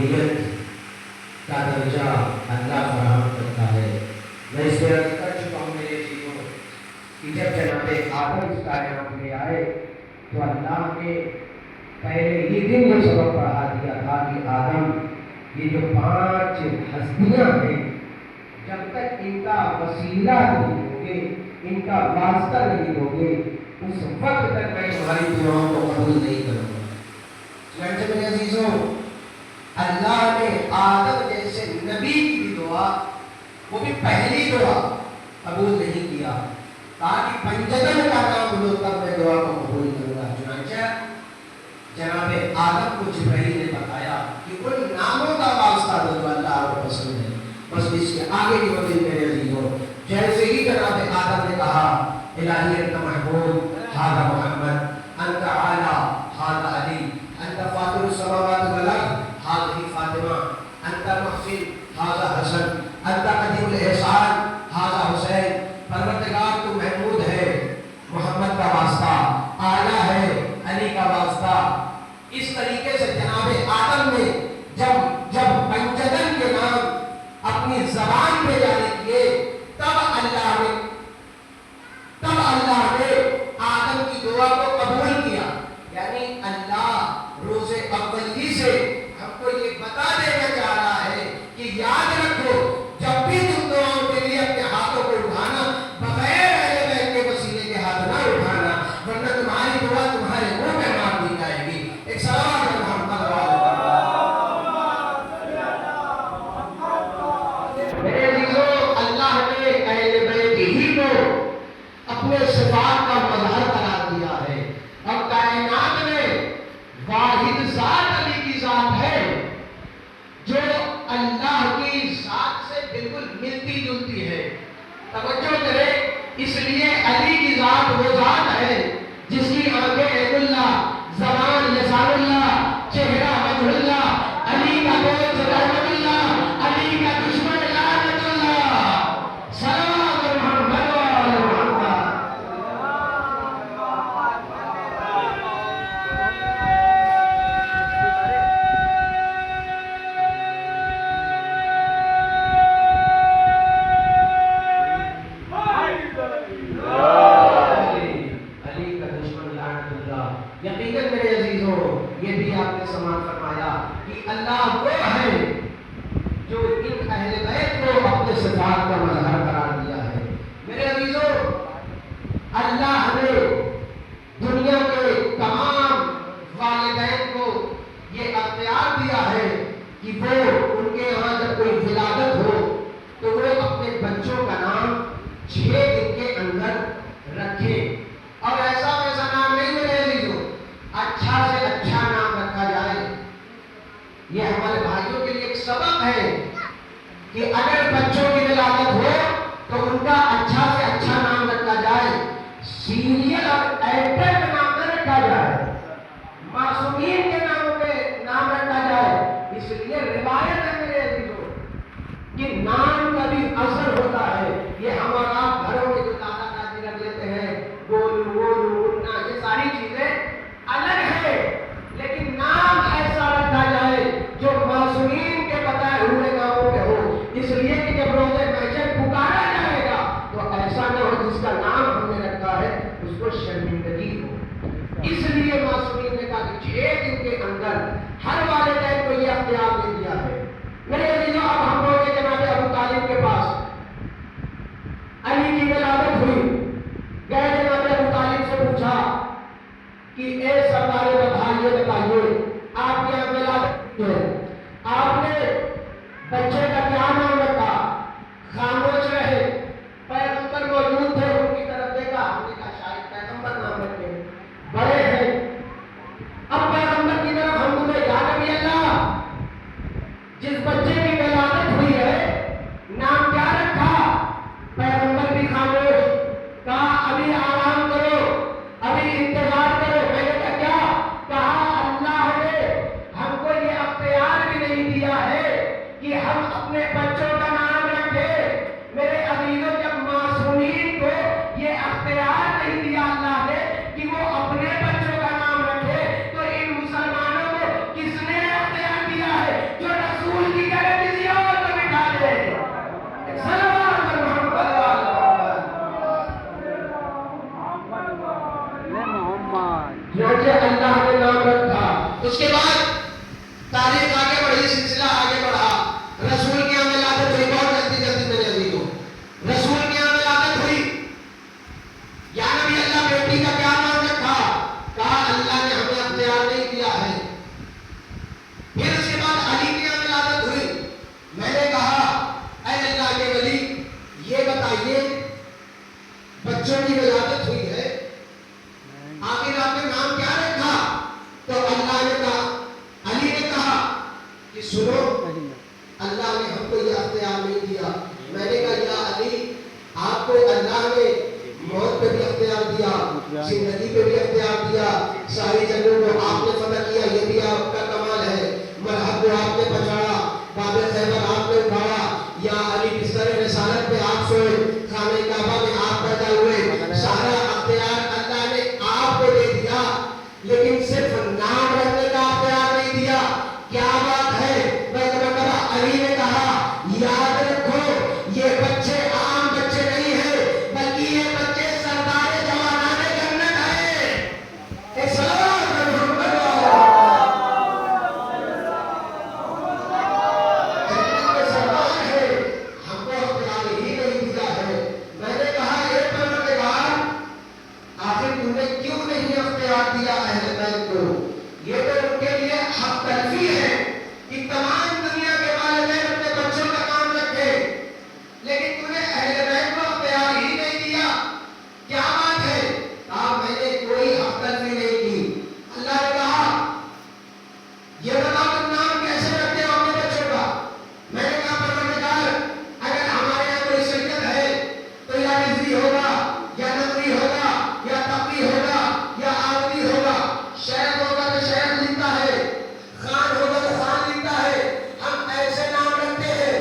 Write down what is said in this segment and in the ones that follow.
قبولیت کا درجہ اللہ فراہم کرتا ہے۔ میں اس پہ عرض کر چکا ہوں میرے چیزوں کہ جب جناب آدم اس کائنات میں آئے تو اللہ نے پہلے یہ دن یہ سبق پڑھا دیا تھا کہ آدم یہ جو 5 ہستیاں ہیں جب تک ان کا وسیلہ نہیں ہوگے، ان کا واسطہ نہیں ہوگے، اس وقت تک میں تمہاری دعاؤں کو قبول نہیں کروں گا۔ چنانچہ میرے عزیزوں، اللہ نے آدم جیسے نبی کی بھی دعا، وہ بھی پہلی دعا، قبول نہیں کیا، تاکہ پنجتن کا نام لو تب میں دعا کو قبول کروں گا۔ چنانچہ جناب آدم کو جبرائیل نے بتایا کہ ان ناموں کا واسطہ دو جو اللہ کو پسند ہے۔ بس اس کے آگے کی وجہ میرے عزیزوں، جیسے ہی جناب آدم نے کہا الہی انت محمود ھذا محمد، انت اعلی ھذا علی، انت فاطر السماوات والارض ھذہ فاطمہ، انت محسن ھذا حسن، انت قدیم الاحسان ھذا حسین۔ پروردگار تو محمود ہے، محمد کا واسطہ، اعلیٰ ہے، علی کا واسطہ۔ اس طریقے سے جناب آدم نے جب پنجتن کے نام اپنی زبان پہ جاری کیے تب اللہ نے آدم کی دعا کو قبول کیا۔ یعنی اللہ روز اولی سے ہم کو یہ بتا دینا چاہ رہا ہے کہ یاد رکھو جب بھی تم دعاؤں کے لیے اپنے ہاتھوں کو اٹھانا بغیر اہل بیت کے وسیلے کے ہاتھ نہ اٹھانا، ورنہ تمہاری دعا تمہارے منہ میں مار دی جائے گی۔ ایک سلام ہے محمد اپنے صفات کا مظہر قرار دیا ہے، اور کائنات میں واحد ذات علی کی ذات ہے جو اللہ کی ذات سے بالکل ملتی جلتی ہے۔ توجہ کریں، اس لیے علی کی ذات وہ ذات ہے جس کی آنکھیں عین اللہ، زبان لسان اللہ، چہرہ وجہ اللہ، علی کا دوست رحمت اللہ، علی کا دشمن لعنت اللہ۔ سلام پیغمبر بھی خاموش، بچوں کی ولادت ہوئی ہے، آخر آپ نے نام کیا رکھا؟ تو اللہ نے کہا، علی نے کہا کہ سنو، اللہ نے ہم کو یہ اختیار نہیں دیا۔ میں نے کہا یا علی، آپ کو اللہ نے موت پہ بھی اختیار دیا، زندگی پہ بھی اختیار دیا، ساری جنگوں کو آپ نے فتح کیا، یہ بھی آپ کا کمال ہے، مرحب کو آپ نے بچایا، باب خیبر آپ نے اٹھایا، یا علی بستر رسالت پہ آپ سوئے، خانہ کعبہ میں آپ پیدا ہوئے، سارا اختیار اللہ نے آپ کو دے دیا، لیکن صرف نام رکھنے کا اختیار نہیں دیا۔ کیا بات ہے؟ میں علی نے کہا یاد رکھو یہ بچے عام بچے نہیں ہیں، بلکہ یہ بچے سردار جوانان جنت ہیں۔ ایک صلوات محمد جنت کے سردار ہے، ہم کو اختیار ہی نہیں دیا ہے۔ میں نے کہا اے پروردگار، آخر تم نے کیوں نہیں اختیار دیا اہل بیت کو؟ یہ تو ان کے لیے حق تلفی ہے کہ تمام دنیا کے والدین اپنے بچوں کا کام رکھے، لیکن تم نے اہل بیت کو اختیار ہی نہیں دیا، کیا بات ہے؟ کہا میں نے کوئی حق تلفی نہیں کی۔ اللہ نے کہا یہ بتاؤ تم نام کیسے رکھتے ہو اپنے بچوں کا؟ میں نے کہا پروردگار، اگر ہمارے یہاں کوئی سید ہے تو یا رضوی ہوگا، یا نقوی ہوگا، یا تقوی ہوگا، یا آوری ہوگا، شیخ ہوگا تو شیخ لکھتا ہے، خان ہوگا تو خان لکھتا ہے، ہم ایسے نام رکھتے ہیں۔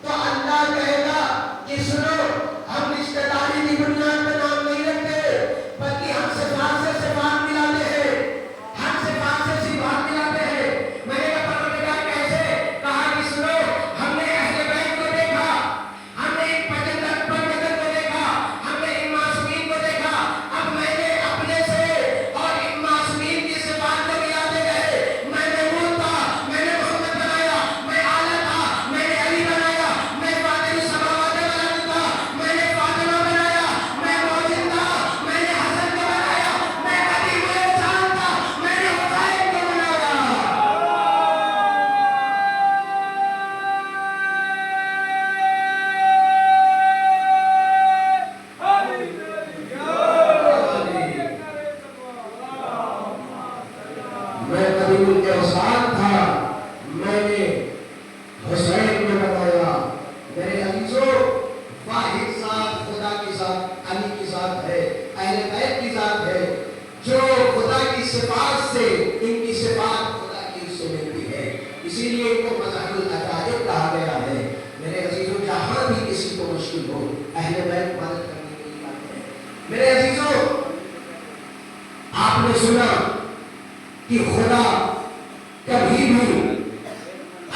تو اللہ کہے گا کہ سنو، ہم رشتہ داری کی بنیاد پہ نام نہیں رکھتے، بلکہ ہم صفات سے صفات ملاتے ہیں، ہم صفات سے صفات ملاتے ہیں۔ میں نے کہا پروردگار کیسے؟ کہا کہ سنو، ہم نے اہل بیت کو دیکھا، ہم نے ایک پنجتن کو دیکھا، ہم نے ان معصومین کو دیکھا، اب میں نے اپنے سے اور ان معصومین کی صفات کو ملاتے گئے۔ میں محمود تھا، میں نے محمد بنایا، میں اعلیٰ تھا، میں نے علی بنایا، میں فاطر السماوات والارض تھا، میں نے فاطمہ بنایا، میں محسن تھا، میں نے حسن کو بنایا، میں قدیم احسان تھا، میں نے حسین کو بنایا۔ میں قدیم الاحسان تھا، میں نے حسین کو بتایا۔ میرے عزیزو، واحد ذات خدا کی ذات علی کی ذات ہے، اہل بیت کی ذات ہے، جو خدا کی صفات سے ان کی صفات خدا کی اس سے ملتی ہے، اسی لیے ان کو مظاہر العجائب کہا گیا ہے۔ میرے عزیزو، جہاں بھی کسی کو مشکل ہو، اہل بیت مدد کرنے کے لیے آتے ہیں۔ میرے عزیزو، آپ نے سنا کہ خدا کبھی بھی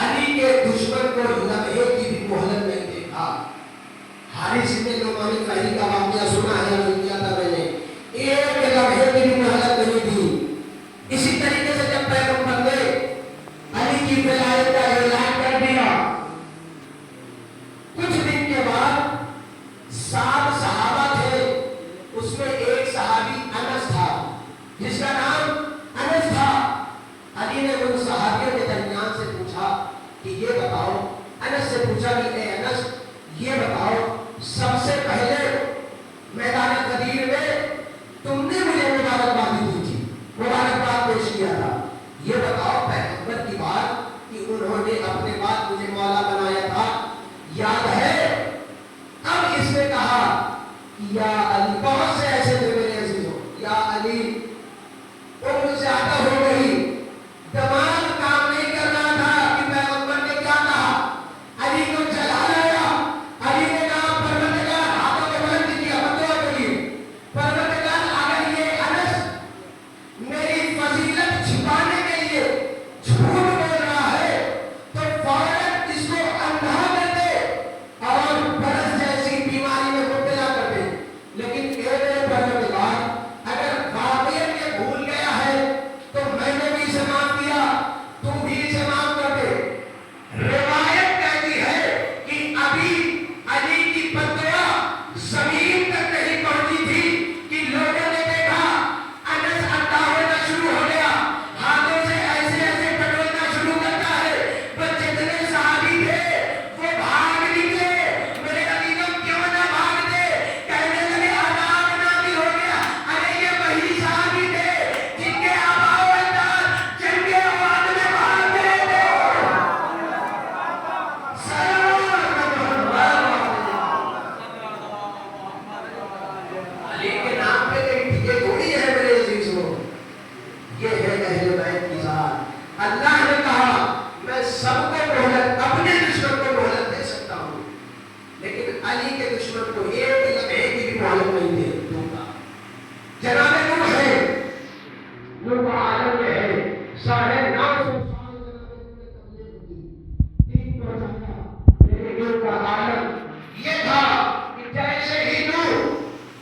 علی کے دشمن کو لمحے کی بھی مہلت نہیں دیتا۔ حارث بن نعمان فہری کا واقعہ سنا ہے، عرض کیا تھا میں نے، ایک لمحے کی بھی مہلت نہیں دی۔ اسی طریقے سے جب پیغمبر نے علی کی ولایت کا اعلان کر دیا، کچھ دن کے بعد 7 صحابہ تھے، اس میں ایک صحابی انس تھا جس کا نام انس تھا۔ علی نے ان صحابیوں کے درمیان سے پوچھا کہ یہ بتاؤ، انس سے پوچھا کہ اے انس یہ بتاؤ، سب سے پہلے میدان غدیر میں تم نے مجھے مبارکبادی دی تھی، مبارکباد پیش کیا تھا، یہ بتاؤ پیغمبر کی بات کہ انہوں نے اپنے بعد مجھے مولا بنایا تھا، یاد ہے؟ اب اس نے کہا یا علی، بہت سے ایسے تھے میرے عزیزوں، یا علی، عمر زیادہ ہو گئی، دماغ کام نہیں کر رہا تھا کہ پیغمبر نے کیا کہا۔ علی کو جلا لایا، علی نے کہا پروردگار، ہاتھوں کے بلند کیا، بدعا کری، پروردگار اگر یہ انس میری فضیلت چھپانے کے لیے جھوٹ بول رہا ہے تو فوراً اس کو اندھا کر دے اور برس جیسی بیماری میں مبتلا کر دے، تجھے دوں گا. جناب نوح ہے، نوح عالم میں ہے، 950 سال جناب نوح نے تبلیغ کی، دین پہنچایا. لیکن نوح کا عالم یہ تھا کہ جیسے ہی نوح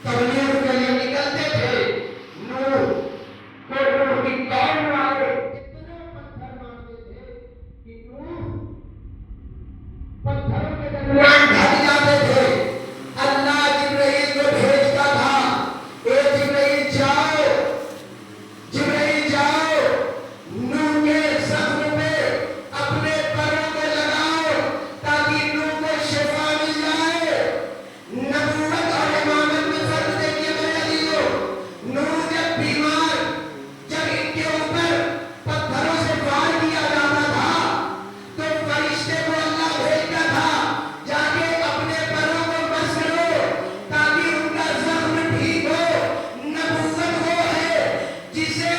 تبلیغ کے لیے نکلتے تھے، نوح کو نوح کی قوم والے اتنے پتھر مارتے تھے کہ نوح پتھروں کے درمیان ڈھل جاتے تھے. اللہ جبرائیل کو بھیجتا تھا، اے جبرائیل جاؤ، جبرائیل جاؤ، نوح کے زخم پہ اپنے پروں کو لگاؤ تاکہ نوح کو شفا مل جائے. نبوت اور امامت میں فرق دیکھیے میرے عزیزو. نوح جب بیمار، جب ان کے اوپر پتھروں سے وار کیا جاتا تھا تو فرشتے کو اللہ بھیجتا تھا، جا کے اپنے پروں کو بس کرو تاکہ ان کا زخم ٹھیک ہو. نبوت وہ ہے جسے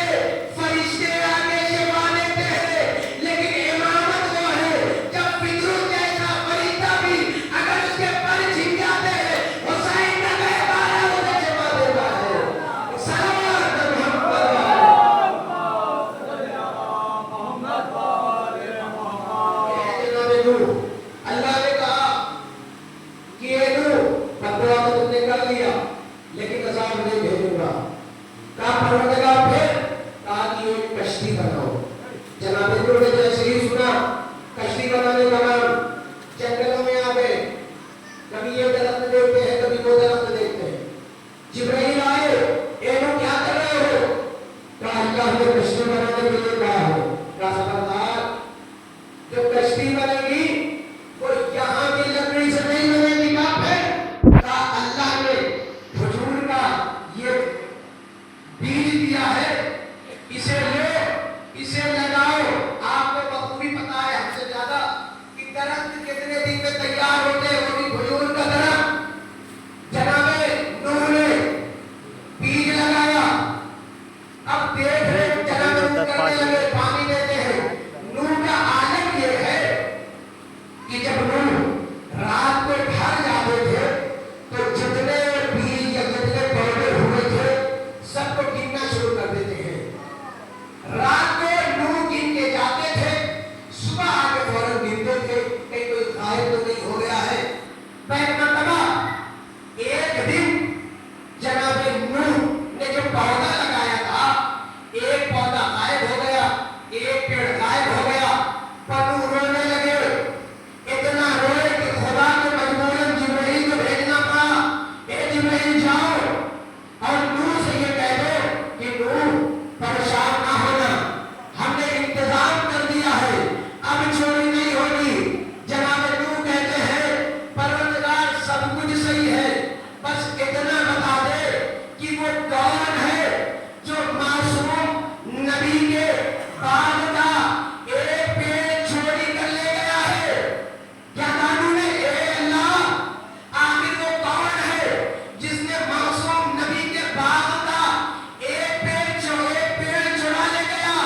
فرشتے آگے شفا دیتے ہیں، لیکن امامت وہ ہے جب پتروں جیسا فرشتہ بھی اگر اس کے پر چھن جاتے ہیں، حسین نہ کہے بارہ اسے شفا دیتا ہے. صلوات محمد. جناب نوح، اللہ نے کہا کہ یہ نوح فتویٰ تو تم نے کر لیا لیکن عذاب نہیں بھیجوں گا. کہا پروردگار پھر؟ کہا کہ ایک کشتی بناؤ. جناب نوح نے جیسے ہی سنا کشتی بنانے کا نام، جنگلوں میں آ گئے، کبھی یہ درخت دیکھتے ہیں کبھی وہ درخت دیکھتے ہیں. جبرائیل آئے، اے نوح کیا کر رہے ہو؟ کہا اللہ نے کشتی بنانے کے لیے کہا ہے. کہا خبردار، جو کشتی بنے گی وہ یہاں کی لکڑی سے نہیں بنے گی. کہا پھر؟ کہا اللہ نے کھجور کا یہ بیج دیا ہے، اسے لو، اسے لگاؤ. آپ کو بخوبی پتا ہے ہم سے زیادہ کہ درخت کتنے دن میں تیار ہوتے ہیں، وہ بھی کھجور کا درخت. جناب نوح نے بیج لگایا. اب دیکھ رہے جناب نوح کرنے لگے، پانی دیتے ہیں. نوح کا عالم یہ ہے کہ جب نوح رات کو گھر جاتے تھے تو جتنے بیج یا جتنے پودے ہوئے تھے سب کو گننا شروع کر دیتے ہیں. رات کو نوح گن کے جاتے تھے، صبح آ کے فوراً گنتے تھے کہ کوئی غائب تو نہیں ہو گیا ہے. ایک مرتبہ ایک دن جناب نوح نے جو پودا لگایا تھا، ایک پودا غائب ہو گیا، ایک پیڑ غائب ہو گیا. پر نوح رونے لگے، اتنا روئے کہ خدا کو مجبوراً جبرائیل کو بھیجنا پڑا. اے جبرائیل جاؤ اور نوح سے یہ کہہ دو کہ نوح پریشان نہ ہونا، ہم نے انتظام کر دیا ہے، اب چوری نہیں ہوگی. جناب نوح کہتے ہیں پروردگار سب کچھ صحیح ہے، بس اتنا بتا دے کہ وہ کون ہے جو معصوم نبی کے باغ کا ایک پیڑ چوری کر لے گیا ہے. کیا قانون ہے؟ اے اللہ، آخر وہ کون ہے جس نے معصوم نبی کے باغ کا ایک پیڑ چرا لے گیا؟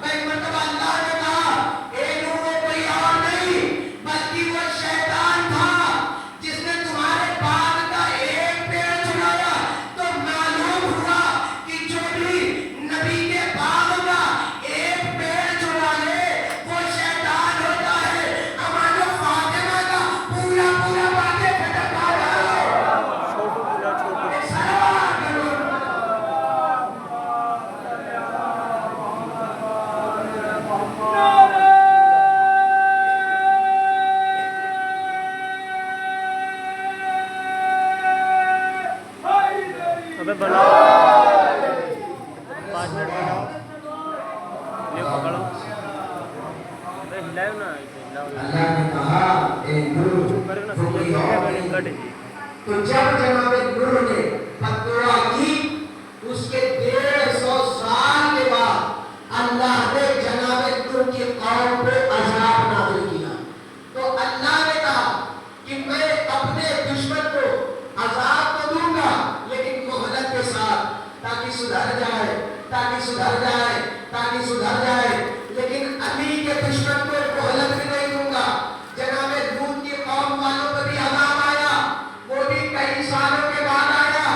ایک مرتبہ اللہ نے کہا اے نوح، وہ کوئی اور نہیں بلکہ وہ شیطان تھا جس نے تمہارے باغ کا ایک پیڑ چرایا. تو معلوم ہوا کہ جو بھی نبی کے باغ کا ایک پیڑ چرا لے وہ شیطان ہوتا ہے. ہمارے فاطمہ کا پورا پورا باتیں پھٹک آ رہا ہے. سلام کرو. ابے بناؤ 5 منٹ بناؤ، یہ پکڑو، ابے ہلاؤ نا، اسے ہلاؤ نا. اللہ نے کہا اے نوح کرو نا، تو کوئی اور نہیں. کٹ جی. تو جب جناب نوح نے فتویٰ کی، اس کے 150 سال کے بعد اللہ نے جناب نوح کی قوم پہ عذاب نازل کیا. تو اللہ نے کہا کہ میں اپنے دشمن کو عذاب تو دوں گا لیکن مہلت کے ساتھ، تاکہ سدھر جائے، تاکہ سدھر جائے، تاکہ سدھر جائے. لیکن علی کے دشمن کو مہلت بھی نہیں دوں گا. جناب لوط کی قوم والوں پر بھی عذاب آیا، وہ بھی کئی سالوں کے بعد آیا.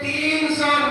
300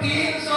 300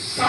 100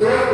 2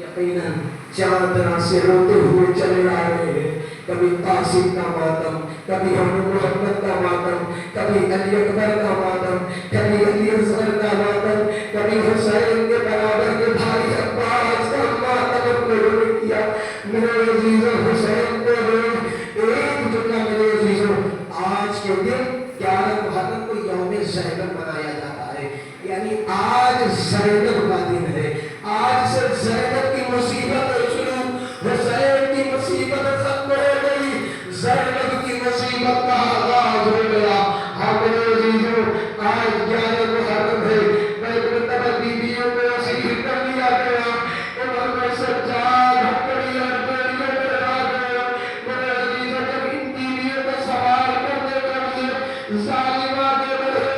یقیناً چار طرح سے روتے ہوئے چلے آ رہے ہیں. کبھی قاسم کا ماتم, کبھی ہم محمد کا ماتم, کبھی علی اکبر کا ماتم, کبھی علی اصغر کا ماتم, کبھی حسین کے برابر کے بھائی عباس کا ماتم اپنے رونے کیا. میرے عزیزوں, حسین کو ایک جملہ میرے عزیزوں, آج کے دن 11 محرم کو یوم زینب منایا جاتا ہے. یعنی آج زینب کا دن ہے. آج سے زینب کی مصیبت شروع, حسین کی مصیبت ختم ہو گئی, زینب کی مصیبت کا آغاز ہو گیا. ہاں میرے عزیزوں, آج 11 محرم ہے. میں مرتبہ بیویوں کو اسیر کر لیا گیا, عمر میں سجاد ہتھیلی اور بیڑیوں میں رہا گیا. میرے عزیزوں, جب ان بیویوں کو سوار کرنے کے لیے ظالمہ کے بڑھے,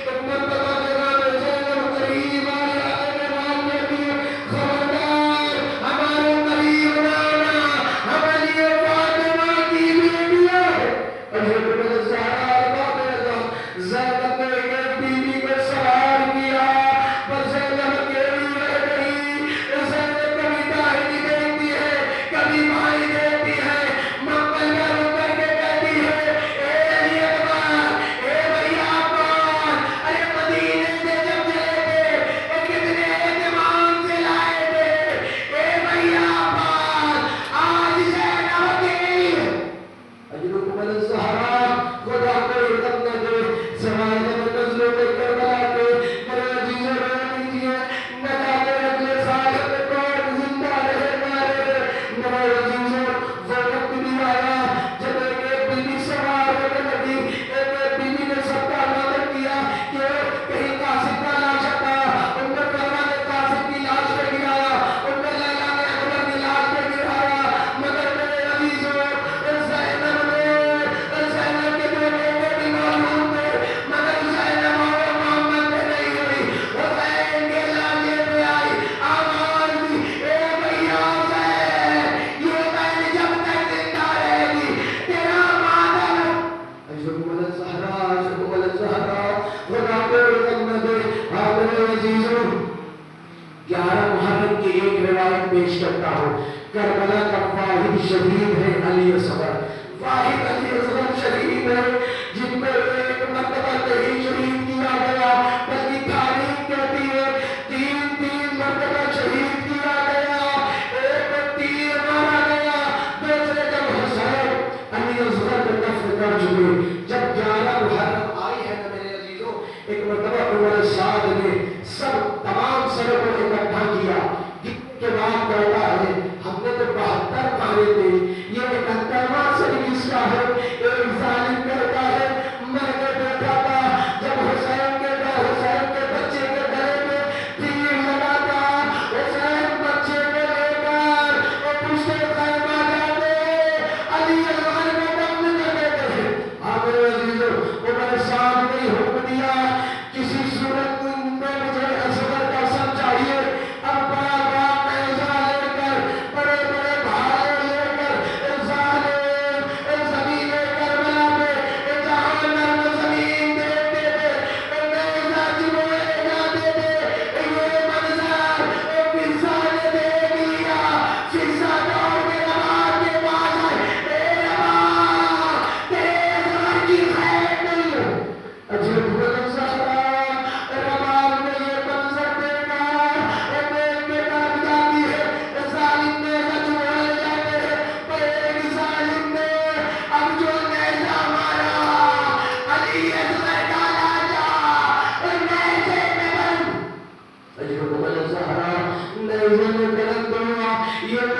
تو مرتبہ جناب زینب قریب آئے, آنے کے بعد کہتی ہے, خبردار ہمارے قریب نہ آنا, ہماری یہ فاطمہ کی بیٹی ہے. اور یہ میرے زہرا زینب نے ایک بیوی کو سوار کیا, پر زینب اکیلی رہ گئی. زینب کبھی داہنی دیکھتی ہے, کبھی بائیں دیکھتی ہے, مقبل میں رک کر کے کہتی ہے, اے علی اکبر, اے بھیا عباس, ارے مدینے سے جب چلے تھے کتنے اہتمام سے لائے تھے, اے بھیا عباس, آج زینب اکیلی ہے. اجرکم الزہرا, خدا کو رحم نہ دے, زمانے میں نزلوں کے کربلا کے میرے عزیزوں رو لیجیے, نہ جانے اگلے سال میں کون زندہ رہے نہ رہے. میرے عزیزوں, وہ وقت بھی آیا جب ایک بیوی سوار ہونے لگی. ایک بیوی نے سب کا اندازہ کیا کہ کہیں قاسم کا لاش تھا, ان میں کرما نے قاسم کی لاش پہ گرایا, ان میں لیلا نے اکبر کی لاش پہ گرایا. مگر میرے عزیزوں, زینب کے دو بیٹے بھی معلوم تھے, مگر زینب اور محمد پہ نہیں ہوئی. حسین کے لاشے پہ آئی, آواز دی, اے بھیا حسین, یہ حسین جب تک زندہ رہے گی تیرا ماتم. اشرکم الزہرا, اشرکم الزہرا, خدا کو رحم نہ دے. ہاں میرے عزیزوں, 11 محرم کی ایک روایت پیش کرتا ہوں. کربلا کا واحد شہید ہے علی اصغر, واحد علی اصغر شہید ہے جن پر ایک مرتبہ نہیں شہید کیا گیا, بلکہ تاریخ کہتی ہے 3 مرتبہ شہید کیا گیا. ایک تیر مارا گیا, دوسرے جب حسین علی اصغر کو دفن کر چکے. جب 11 محرم آئی ہے نا میرے عزیزوں, ایک مرتبہ عمر سعد نے تمام سروں کو اکٹھا کیا. کے بعد کہتا ہے, ہم نے تو 72 مارے تھے, یہ 71واں سروس کا ہے. ایک ظالم کرتا ہے, میں نے دیکھا تھا جب حسین کے بچے کے گلے میں تیر لگا تھا, حسین بچے کو لے کر وہ پشتے خیمہ جاتے, علی اصغر کو دفن کر دیتے ہیں. آپ میرے عزیزوں, عمر صاحب نے حکم دیا, کسی صورت میں مجھے اصغر کا سب چاہیے. اب بڑا باپ ایسا لے کر, بڑے بڑے بھائی لے کر, ظالم زمین کربلا پہ جہاں نرم زمین دیکھتے تھے, نیزہ چبوئے جاتے تھے. یہ منظر فضا نے دیکھ لیا, فضا دوڑ کے نماز کے پاس آئے, اے نماز, تیرے اصغر کی خیر نہیں ہے. عجب الزہرا, رباب نے یہ منظر دیکھا, دیکھ کے ڈر جاتی ہے. ظالم نیزہ چبوئے جاتے ہیں, پر ایک ظالم نے اب جو نیزہ مارا, علی اصغر کا لاجا نیزے میں بند. عجب الزہرا, نیزے میں بند ہوا. یہ